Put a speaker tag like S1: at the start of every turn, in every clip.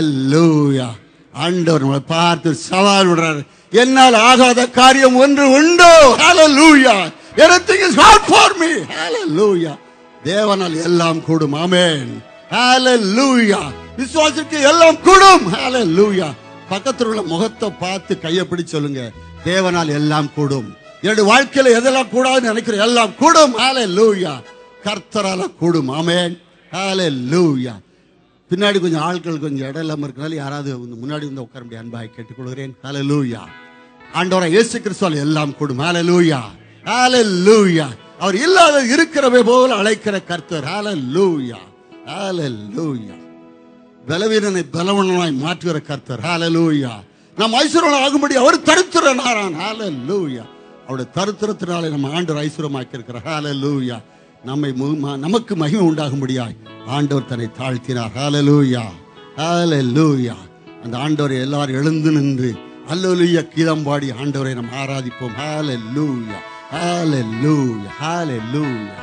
S1: ஹல்லேலூயா. ஆண்டவர் நம்மளை பார்த்து சவால் விடுறாரு. என்னால் ஆகாத காரியம் ஒன்று உண்டோ? ஹல்லேலூயா. Everything is hard for me. ஹல்லேலூயா. தேவனால் எல்லாம் கூடும். ஆமென். ஹல்லேலூயா. விசுவாசிக்கு எல்லாம் கூடும். ஹல்லேலூயா. பக்கத்துல உள்ள முகத்தை பார்த்து கையை பிடிச்சு சொல்லுங்க, தேவனால் எல்லாம் கூடும். என்னுடைய வாழ்க்கையில எதெல்லாம் கூடாதுன்னு நினைக்கிறேன், எல்லாம் கூடும். ஹல்லேலூயா. கர்த்தரால கூடும். ஆமென். ஹல்லேலூயா. பின்னாடி கொஞ்சம் ஆட்கள் கொஞ்சம் இடம் இல்லாம இருக்கனால யாராவது முன்னாடி வந்து உட்கார முடியாது, அன்பாய் கேட்டுக்கொள்கிறேன். ஹல்லேலூயா. ஆண்டவராகிய இயேசு கிறிஸ்துவால் எல்லாம் கூடும். ஹல்லேலூயா. ஹல்லேலூயா. அவர் இல்லாத இருக்கிறவை போல அழைக்கிற கர்த்தர். ஹல்லேலூயா. ஹல்லேலூயா. பலவீனனை பலவீனனாய் மாற்றுகிற கர்த்தர். ஹல்லேலூயா. நாம் ஐஸ்வர்யம் ஆகும்படி அவர் தரித்திரனாரான். ஹல்லேலூயா. அவருடைய தரித்திரத்தினாலே நம்ம ஆண்டவர் ஐஸ்வர்யமாக்கி இருக்கிறார். ஹல்லேலூயா. நமக்கு மகிமை உண்டாகும்படியாய் ஆண்டவர் தன்னை தாழ்த்தினார். ஹல்லேலூயா. ஹல்லேலூயா. அந்த ஆண்டவரை எல்லாரும் எழுந்து நின்று ஹல்லேலூயா கீதம் பாடி ஆண்டவரை நம்ம ஆராதிப்போம். ஹல்லேலூயா. ஹல்லேலூயா. ஹல்லேலூயா.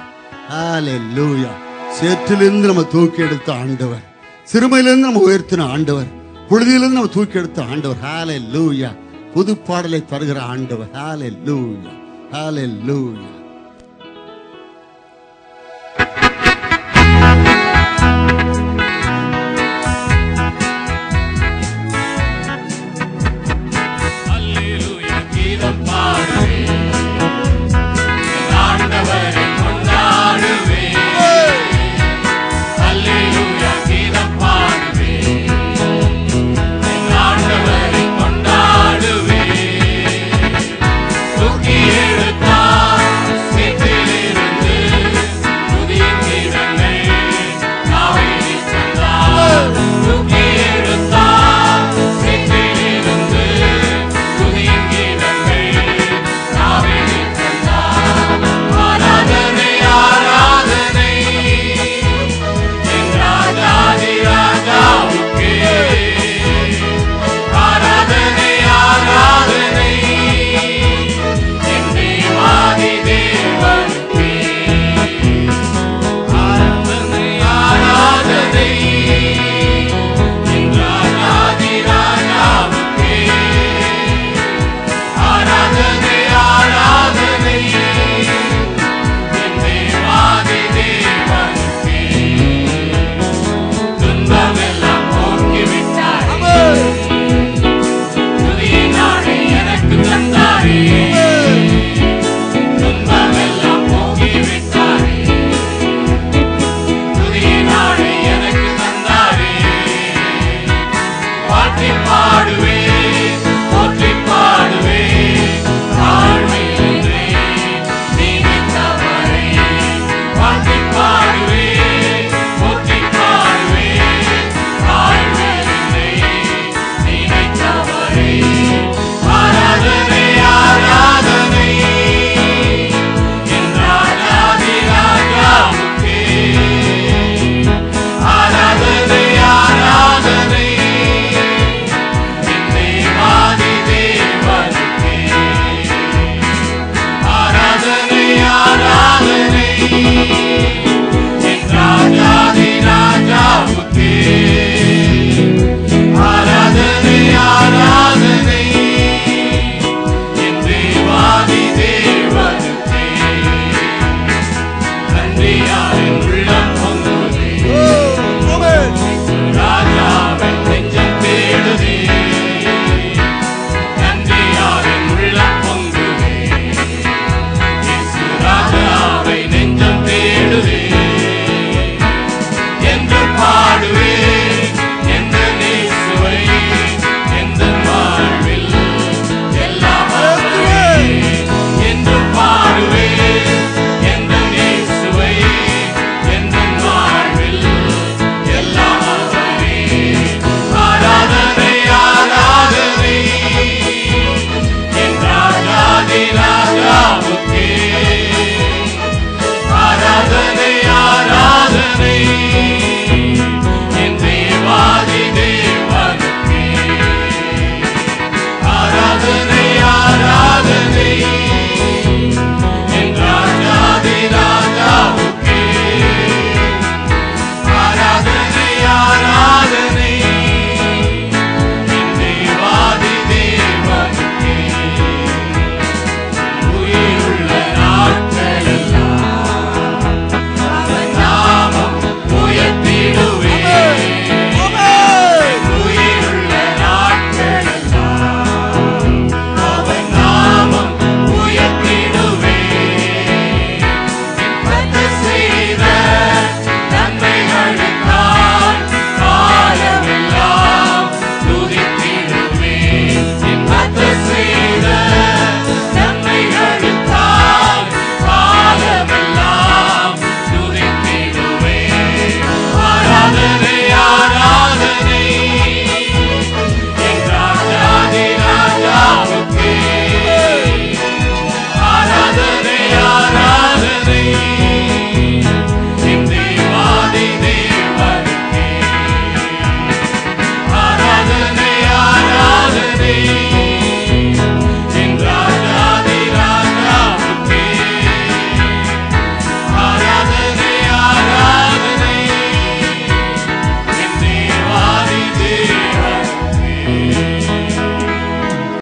S1: ஹல்லேலூயா. சேற்றிலிருந்து நம்ம தூக்கி எடுத்த ஆண்டவர், சிறுமையிலிருந்து நம்ம உயர்த்தின ஆண்டவர், புழுதியிலிருந்து நம்ம தூக்கி எடுத்த ஆண்டவர். ஹல்லேலூயா. புது பாடலை தருகிற ஆண்டவர். ஹல்லேலூயா. ஹல்லேலூயா.